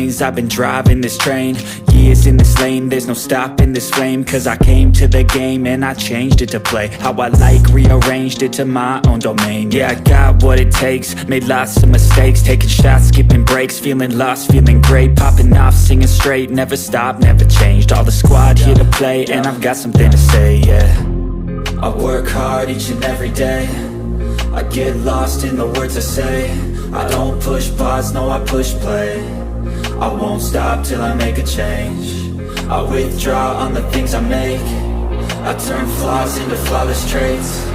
lanes, I've been driving this train. Years in this lane, there's no stopping this flame. Cause I came to the game and I changed it to play how I like, rearranged it to my own domain. Yeah, I got what it takes, made lots of mistakes, taking shots, skipping breaks, feeling lost, feeling great, popping off, singing straight, never stopped, never changed. All the squad here to play, and I've got something to say, yeah. I work hard each and every day, I get lost in the words I say. I don't push pause, no, I push play. I won't stop till I make a change. I withdraw on the things I make. I turn flaws into flawless traits.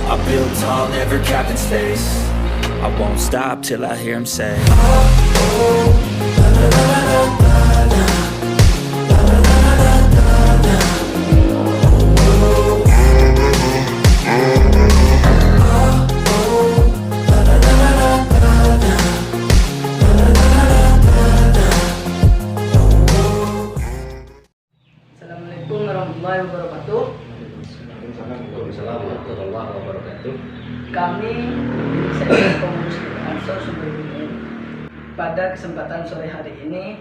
I build tall, never capped in space. I won't stop till I hear him say, Assalamualaikum warahmatullahi wabarakatuh. Waalaikumsalam warahmatullahi wabarakatuh. Kami saya pengurus Ansor Sumber Beringin. Pada kesempatan sore hari ini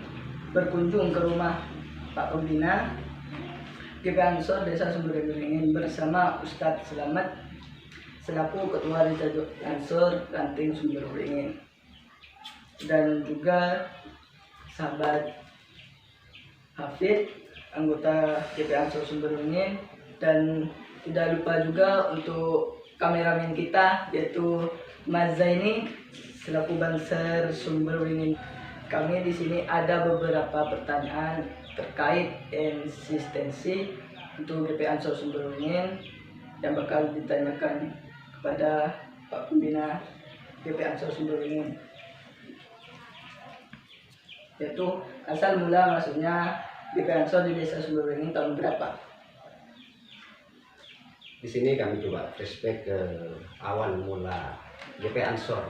berkunjung ke rumah Pak Pembina GP Ansor Desa Sumber Beringin bersama Ustadz Selamat selaku Ketua Desa Ansor Ranting Sumber Beringin, dan juga sahabat Hafid anggota GP Ansor Sumber Beringin, dan tidak lupa juga untuk kameramen kita yaitu Mas Zaini selaku Banser Sumber Beringin. Kami di sini ada beberapa pertanyaan terkait eksistensi untuk GP Ansor Sumber Beringin yang bakal ditanyakan kepada Pak Pembina GP Ansor Sumber Beringin, yaitu asal mula masuknya GP Ansor di Desa Sumber Beringin tahun berapa? Di sini kami coba flashback ke awal mula GP Ansor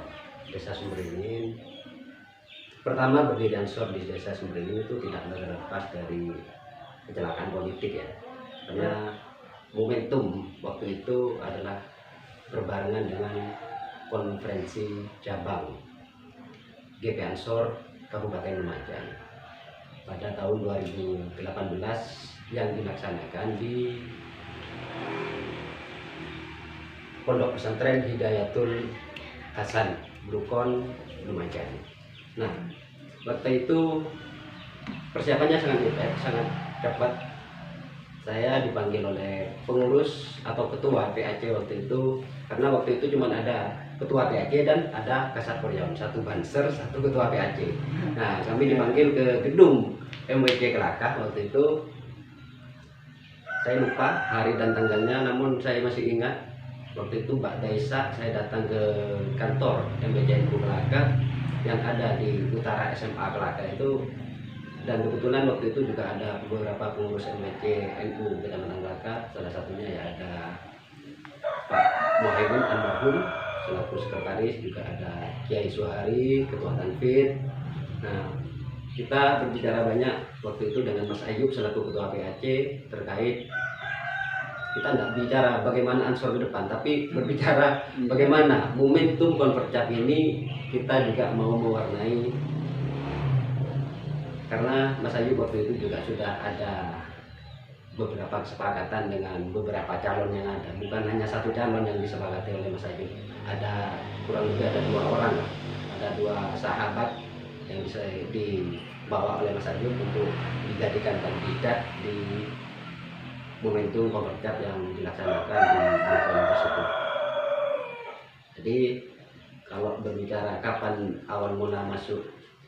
Desa Sumber Beringin. Pertama berdiri Ansor di Desa Sumber Beringin itu tidak terlepas dari kecelakaan politik ya, karena momentum waktu itu adalah berbarengan dengan konferensi cabang GP Ansor Kabupaten Lumajang pada tahun 2018 yang dilaksanakan di Pondok Pesantren Hidayatul Hasan Brukon Lumajang. Nah, waktu itu persiapannya sangat cepat. Saya dipanggil oleh pengurus atau ketua PAC waktu itu, karena waktu itu cuma ada ketua PAC dan ada Kasat Koryam, satu Banser, satu ketua PAC. Nah, kami dipanggil ke gedung MWC Kelakah waktu itu. Saya lupa hari dan tanggalnya, namun saya masih ingat waktu itu Mbak Daisa, saya datang ke kantor MBCNU Kelakah yang ada di utara SMA Kelakah itu, dan kebetulan waktu itu juga ada beberapa pengurus MBCNU Kecamatan Kelakah. Salah satunya ya ada Pak Muhaimin Almarhum selaku sekretaris, juga ada Kiai Suhari ketua Tanfid. Nah, kita berbicara banyak waktu itu dengan Mas Ayub selaku ketua PAC terkait, kita tidak bicara bagaimana Ansor ke depan, tapi berbicara bagaimana momentum Konvercap ini kita juga mau mewarnai, karena Mas Ayub waktu itu juga sudah ada beberapa kesepakatan dengan beberapa calon yang ada, bukan hanya satu calon yang disepakati oleh Mas Ayub, ada kurang lebih ada 2 orang, ada 2 sahabat yang bisa dibawa oleh Mas Ayub untuk dijadikan kandidat di momentum Konvercap yang dilaksanakan di tahun tersebut. Jadi kalau berbicara kapan awal mula masuk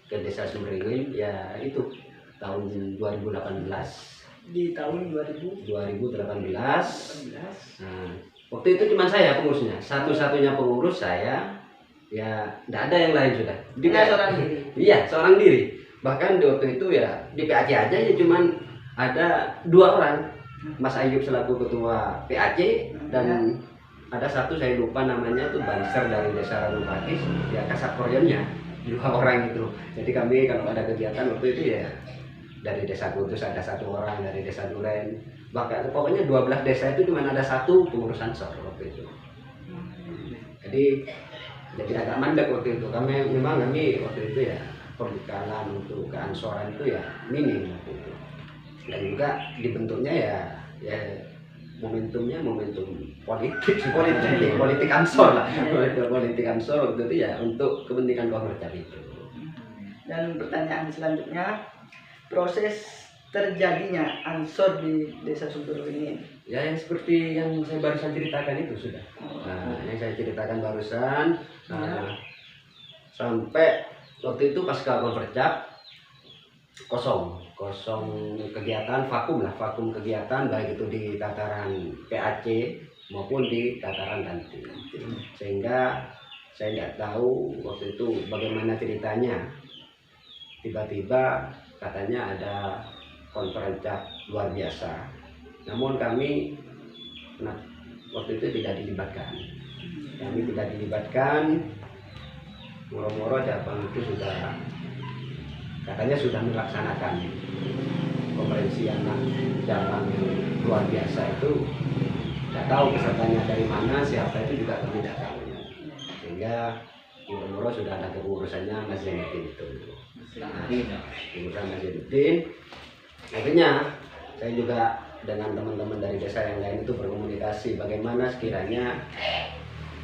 ke Desa Sumber Beringin, ya itu tahun 2018. Di tahun 2018. Nah, waktu itu cuma saya pengurusnya, satu-satunya pengurus saya, ya tidak ada yang lain sudah. seorang diri. Iya, seorang diri. Bahkan di waktu itu ya di PAC aja ya cuman ada 2 orang. Mas Ayub selaku ketua PAC dan ada satu saya lupa namanya itu Banser dari Desa Ranupati, ya Kasat Koryamnya 2 orang itu. Jadi kami kalau ada kegiatan waktu itu ya dari Desa Kudus ada 1 orang, dari Desa Duren, bahkan pokoknya 12 desa itu cuma ada 1 pengurus Ansor waktu itu. Jadi agak mandek waktu itu. Kami waktu itu ya pembekalan untuk keansoran itu ya minim gitu. Dan juga dibentuknya ya momentumnya momentum politik ansor lah, politik ansor waktu itu ya untuk kepentingan Komercap itu. Dan pertanyaan selanjutnya, proses terjadinya ansor di Desa Sumberwringin. Ya yang seperti yang saya barusan ceritakan itu sudah. Nah, yang saya ceritakan barusan, sampai waktu itu pasca Komercap kosong kegiatan, vakum kegiatan baik itu di tataran PAC maupun di tataran Dantim. Sehingga saya tidak tahu waktu itu bagaimana ceritanya. Tiba-tiba katanya ada konferensi luar biasa. Namun kami waktu itu tidak dilibatkan. Moro-moro cabang itu sudah katanya sudah melaksanakan konferensi anak cabang yang luar biasa itu. Tidak tahu pesertanya dari mana, siapa itu juga kami tidak tahu. Sehingga moro-moro sudah ada kepengurusannya Mas Zainuddin itu. Kepengurusan Mas Zainuddin. Akhirnya saya juga dengan teman-teman dari desa yang lain itu berkomunikasi bagaimana sekiranya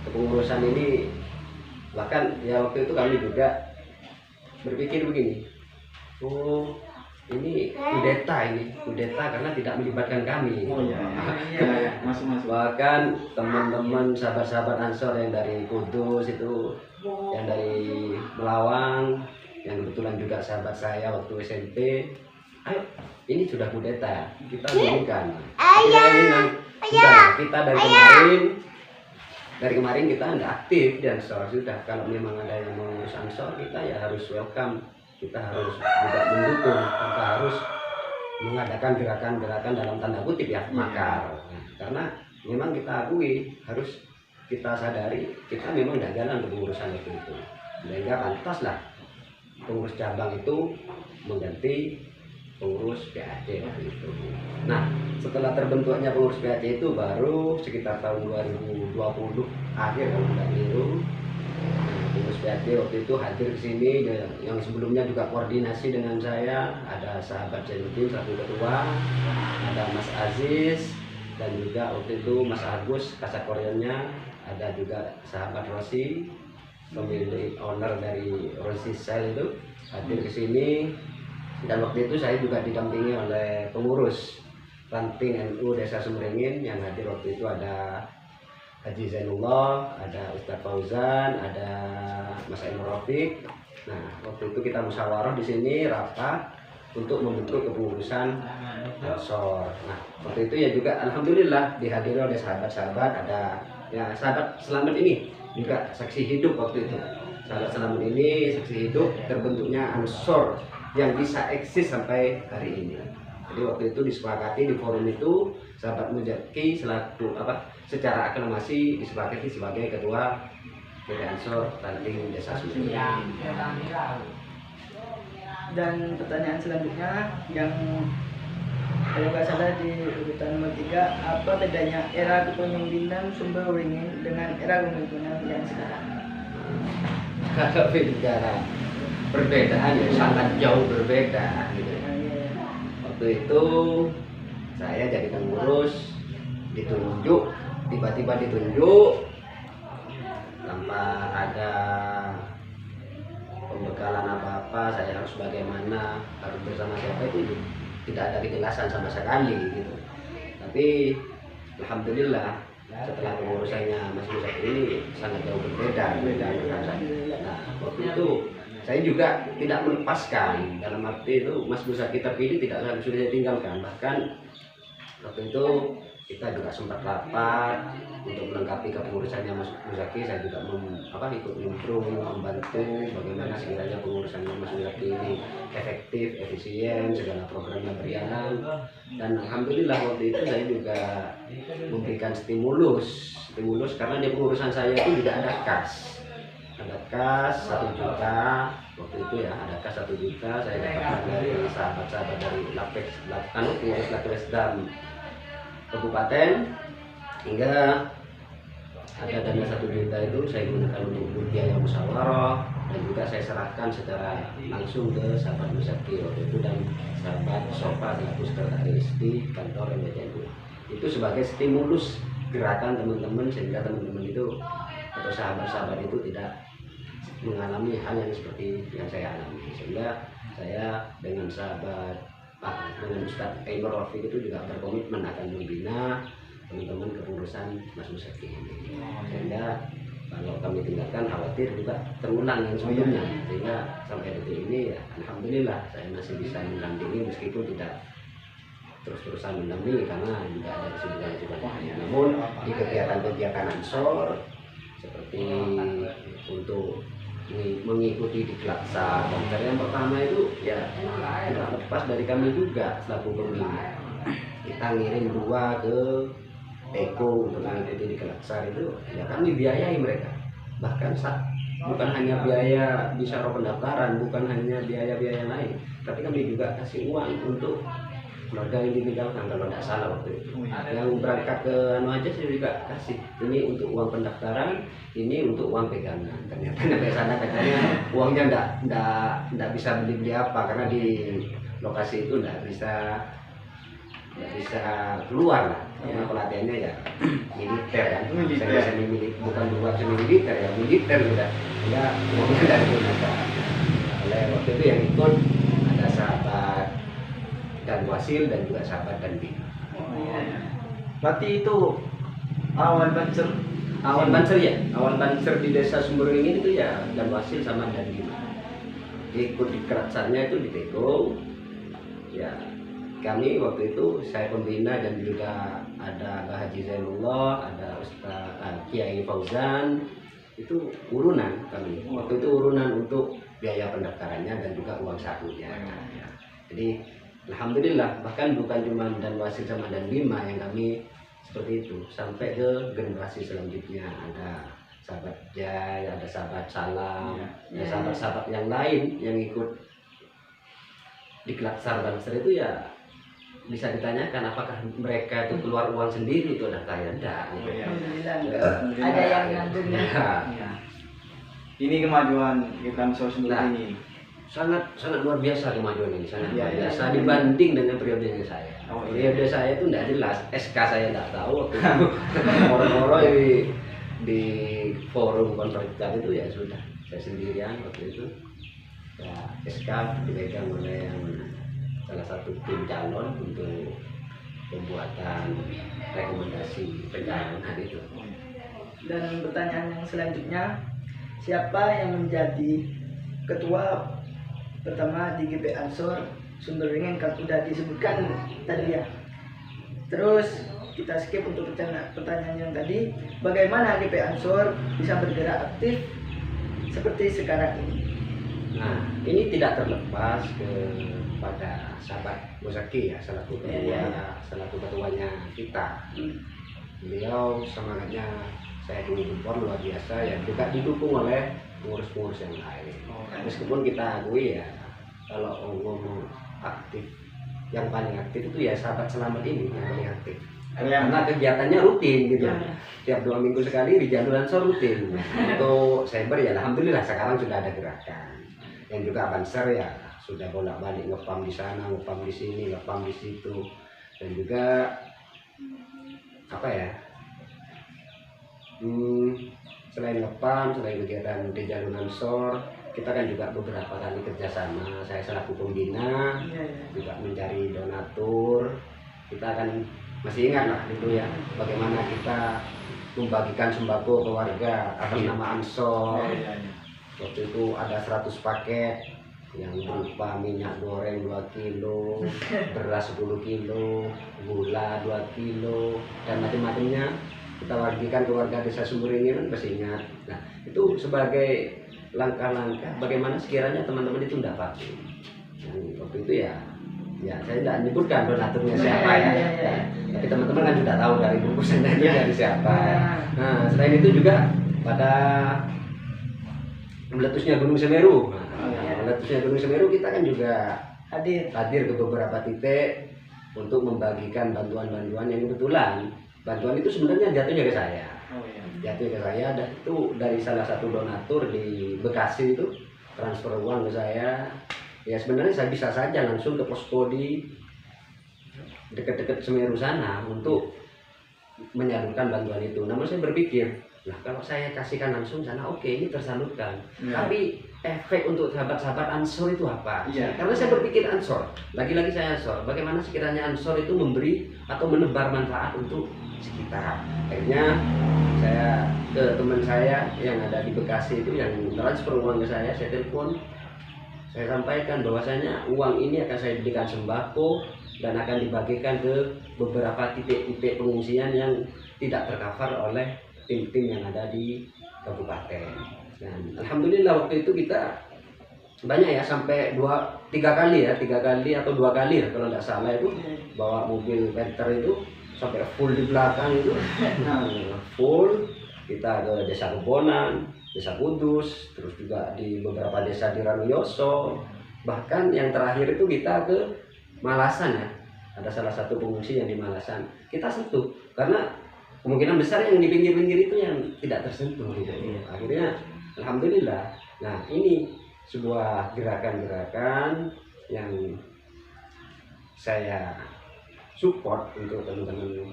kepengurusan ini. Bahkan ya waktu itu kami juga berpikir begini, oh ini kudeta karena tidak melibatkan kami. Masuk. Bahkan teman-teman sahabat-sahabat Ansor yang dari Kudus itu, yang dari Melawang, yang kebetulan juga sahabat saya waktu SMP, ayo ini sudah kudeta, kita berikan. Kita dari kemarin kita tidak aktif di Ansor. Sudah kalau memang ada yang mau ngurus Ansor, kita ya harus welcome, kita harus juga mendukung tanpa harus mengadakan gerakan-gerakan dalam tanda kutip ya makar. Karena memang kita akui, harus kita sadari kita memang tidak jalan kepengurusan itu. Sehingga pantaslah pengurus cabang itu mengganti pengurus PAC waktu itu. Nah, setelah terbentuknya pengurus PAC itu baru sekitar tahun 2020 akhir kalau tidak keliru. Pengurus PAC waktu itu hadir ke sini, yang sebelumnya juga koordinasi dengan saya, ada sahabat Zainuddin selaku ketua, ada Mas Aziz, dan juga waktu itu Mas Agus kasat koreannya, ada juga sahabat Rosi, pemilik owner dari Rosi Sel itu hadir ke sini. Dan waktu itu saya juga didampingi oleh pengurus ranting NU Desa Sumberwringin yang hadir waktu itu ada Haji Zainullah, ada Ustadz Fauzan, ada Mas Ainur Rafiq. Nah, waktu itu kita musyawarah di sini rapat untuk membentuk kepengurusan Ansor. Nah, waktu itu ya juga alhamdulillah dihadiri oleh sahabat-sahabat, ada ya sahabat Selamat ini juga saksi hidup waktu itu. Sahabat Selamat ini saksi hidup terbentuknya Ansor yang bisa eksis sampai hari ini. Jadi waktu itu disepakati di forum itu, sahabat Mujaki selaku secara aklamasi disepakati sebagai ketua PD Ansor Ranting Desa Sumberwringin. Dan pertanyaan selanjutnya yang kalau nggak salah di urutan nomor 3, apa bedanya era kepemimpinan Sumberwringin dengan era kepemimpinan yang sekarang? Kalau bicara perbedaan ya sangat jauh berbeda gitu. Waktu itu saya jadi pengurus, ditunjuk, tiba-tiba ditunjuk tanpa ada pembekalan apa-apa, saya harus bagaimana, harus bersama siapa itu tidak ada kejelasan sama sekali gitu. Tapi alhamdulillah setelah pengurusannya Mas Musa ini sangat jauh berbeda. Nah, waktu itu saya juga tidak melepaskan, dalam arti itu Mas Musa kita pilih tidak sudah saya tinggalkan. Bahkan waktu itu kita juga sempat rapat untuk melengkapi kepengurusannya Mas Muzaki. Saya juga ikut nimbrung, membantu bagaimana sekiranya pengurusannya Mas Muzaki ini efektif, efisien, segala programnya berjalan. Dan alhamdulillah waktu itu saya juga memberikan stimulus karena di pengurusan saya itu tidak ada kas. Ada kas 1 juta waktu itu ya, ada kas 1 juta saya dapatkan dari sahabat-sahabat dari pengurus Lapesdam Kabupaten, hingga ada dana 1 juta itu saya gunakan untuk biaya musyawarah, dan juga saya serahkan secara langsung ke sahabat Musaki waktu itu dan sahabat Sofa selaku sekretaris di kantor MBTNU. Itu sebagai stimulus gerakan teman-teman sehingga teman-teman itu atau sahabat-sahabat itu tidak mengalami hal yang seperti yang saya alami, sehingga saya dengan sahabat dengan Ustadz Ainur Rafiq itu juga berkomitmen akan membina teman-teman kepengurusan Mas Musaki ini, sehingga kalau kami tinggalkan khawatir juga terulang yang sebelumnya, sehingga sampai detik ini ya alhamdulillah saya masih bisa mendampingi meskipun tidak terus-terusan mendampingi karena juga ada kesibukan-kesibukan lain. Namun di kegiatan-kegiatan Ansor seperti untuk mengikuti di Kelaksa dan yang pertama itu ya tidak lepas dari kami juga selaku pembina. Kita ngirim 2 ke Eko untuk mengikuti di Kelaksa itu ya kami biayai mereka, bahkan bukan hanya biaya bisyarah pendaftaran, bukan hanya biaya-biaya lain, tapi kami juga kasih uang untuk keluarga yang ditinggalkan kalau tidak salah waktu itu. Yang berangkat ke aja saya juga kasih, ini untuk uang pendaftaran, ini untuk uang pegangan. Ternyata sampai sana katanya uangnya tidak bisa beli apa karena di lokasi itu tidak bisa keluar lah, karena pelatihannya ya militer kan, semi bukan bukan semi militer ya militer sudah, ya uangnya tidak digunakan. Oleh waktu itu yang ikut ada sahabat dan Wasil dan juga sahabat dan Bima. Berarti itu awal banser Ya, awal banser di desa Sumberwingin itu ya dan Wasil sama dan Bima. Ikut di keratsannya itu di Tego. Ya, kami waktu itu saya pembina dan juga ada Mbah Haji Zainullah, ada Ustaz Kiai Fauzan, itu urunan kami. Waktu itu urunan untuk biaya pendaftarannya dan juga uang sakunya. Jadi alhamdulillah bahkan bukan cuma dan Wasil sama dan Bima yang kami seperti itu, sampai ke generasi selanjutnya ada sahabat Jai, ada sahabat Salam, ada sahabat-sahabat yang lain yang ikut di Kelaksa Banser itu ya bisa ditanyakan apakah mereka itu keluar uang sendiri itu daftarnya enggak gitu. Alhamdulillah ada yang nanggung ya. Ini kemajuan kita sendiri ini sangat luar biasa kemajuan ini, sangat luar Iya. biasa dibanding dengan periodenya saya. Periode saya itu tidak jelas, SK saya tidak tahu waktu itu. Orang-orang di forum konferensi itu ya sudah saya sendirian waktu itu. Ya, SK dipegang oleh yang salah satu tim calon untuk pembuatan rekomendasi pencalonan itu. Dan pertanyaan yang selanjutnya, siapa yang menjadi ketua pertama di GP Ansor Sumberwingin? Kan sudah disebutkan tadi ya. Terus kita skip untuk pertanyaan yang tadi, bagaimana GP Ansor bisa bergerak aktif seperti sekarang ini? Nah, ini tidak terlepas kepada sahabat Musaki ya, selaku ketuanya kita. Beliau semangatnya saya dukung luar biasa ya, juga didukung oleh pengurus-pengurus yang lain. Meskipun kita akui ya, kalau ngomong aktif, yang paling aktif itu ya sahabat Selamat ini yang paling aktif. Karena kegiatannya rutin gitu. Tiap 2 minggu sekali di Jalur Ansor rutin. Untuk Sember ya alhamdulillah sekarang sudah ada gerakan. Yang juga Banser ya sudah bolak-balik ngepam di sana, ngepam di sini, ngepam di situ. Dan juga apa ya? Selain ngepam, selain kegiatan di Jalur Ansor, kita kan juga beberapa kali kerjasama. Saya selaku pembina juga mencari donatur. Kita akan masih ingat lah itu ya, bagaimana kita membagikan sembako ke warga atas nama Ansor. Waktu itu ada 100 paket yang berupa minyak goreng 2 kilo, beras 10 kilo, gula 2 kilo, dan macam-macamnya kita bagikan ke warga desa Sumberwingin. Masih ingat. Nah, itu sebagai langkah-langkah bagaimana sekiranya teman-teman itu tidak pakai. Waktu itu ya saya tidak menyebutkan donaturnya siapa ya. Tapi teman-teman kan sudah tahu dari bungkusannya dari siapa. Nah, selain itu juga pada meletusnya Gunung Semeru. Meletusnya Gunung Semeru kita kan juga hadir ke beberapa titik untuk membagikan bantuan-bantuan yang kebetulan bantuan itu sebenarnya jatuhnya ke saya. Oh iya. Jatuh ke saya, dan itu dari salah satu donatur di Bekasi itu transfer uang ke saya. Ya sebenarnya saya bisa saja langsung ke posko di dekat-dekat Semeru sana untuk menyalurkan bantuan itu. Namun saya berpikir, nah kalau saya kasihkan langsung sana, oke, ini tersalurkan. Ya. Tapi efek untuk sahabat-sahabat Ansor itu apa? Iya. Karena saya berpikir Ansor, lagi-lagi saya Ansor. Bagaimana sekiranya Ansor itu memberi atau menebar manfaat untuk sekitar. Akhirnya saya ke teman saya yang ada di Bekasi itu yang transfer uang ke saya telepon, saya sampaikan bahwasanya uang ini akan saya berikan sembako dan akan dibagikan ke beberapa titik-titik pengungsian yang tidak tercover oleh tim-tim yang ada di kabupaten. Dan alhamdulillah waktu itu kita banyak ya, sampai 3 kali atau 2 kali ya kalau tidak salah itu, bawa mobil Panther itu sampai full di belakang itu. Full kita ke desa Kebonan, desa Kudus, terus juga di beberapa desa di Ranuyoso, bahkan yang terakhir itu kita ke Malasan ya, ada salah satu pengungsi yang di Malasan kita sentuh, karena kemungkinan besar yang di pinggir-pinggir itu yang tidak tersentuh gitu. Akhirnya alhamdulillah. Nah ini sebuah gerakan-gerakan yang saya support untuk teman-teman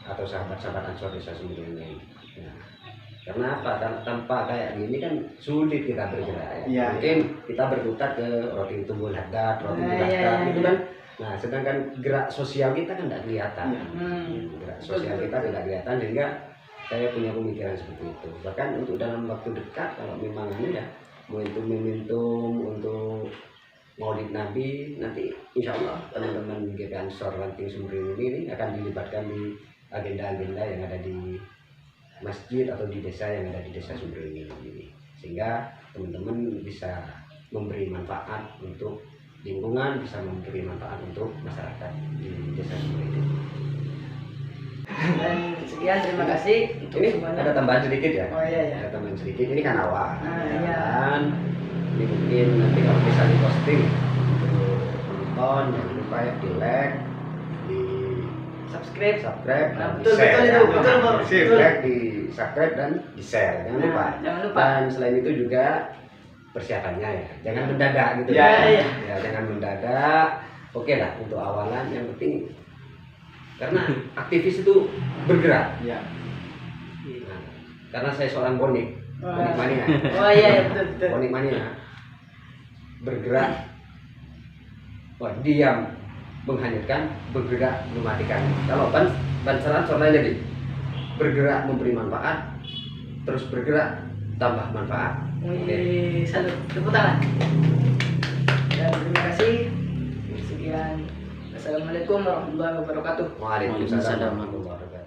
atau sahabat-sahabat Ansor Desa Semeru ini. Nah, karena apa? Tanpa kayak gini kan sulit kita bergerak ya. Iya. Mungkin kita berkutat ke roti tubuh hadat, roti tubuh Iya. gitu kan. Nah, sedangkan gerak sosial kita kan tidak kelihatan. Iya. Gerak sosial kita tidak kelihatan, sehingga saya punya pemikiran seperti itu. Bahkan untuk dalam waktu dekat, kalau memang ini ya momentum untuk Maulid Nabi, nanti insya Allah teman-teman GP Ansor Ranting Semeru ini akan dilibatkan di agenda-agenda yang ada di masjid atau di desa yang ada di desa Semeru ini, sehingga teman-teman bisa memberi manfaat untuk lingkungan, bisa memberi manfaat untuk masyarakat di desa Semeru ini. Dan sekian, terima kasih untuk Ini semuanya. ada tambahan sedikit ya. Oh iya ya. Ada tambahan sedikit. Ini kan awal. Iya. Dan ini mungkin nanti kalau bisa diposting untuk penonton, jangan lupa ya di like, di Subscribe. subscribe, Nah, dan betul, di share. betul itu, betul, Bang. Di Betul. like, di subscribe dan di share. Jangan Nah, lupa. jangan lupa. Dan selain itu juga persiapannya ya, jangan mendadak gitu. Iya, iya. Ya, jangan mendadak. Oke lah untuk awalan, yang penting karena aktivis itu bergerak. Iya. Nah, karena saya seorang bonik mania. Oh iya, iya, betul betul. Bonik mania bergerak, diam menghanyutkan, bergerak mematikan. Kalau bansaran soal lain jadi bergerak memberi manfaat, terus bergerak tambah manfaat. Wih, salut, tepuk tangan. Dan terima kasih. Sekian. Assalamualaikum warahmatullahi wabarakatuh. Waalaikumsalam warahmatullahi wabarakatuh.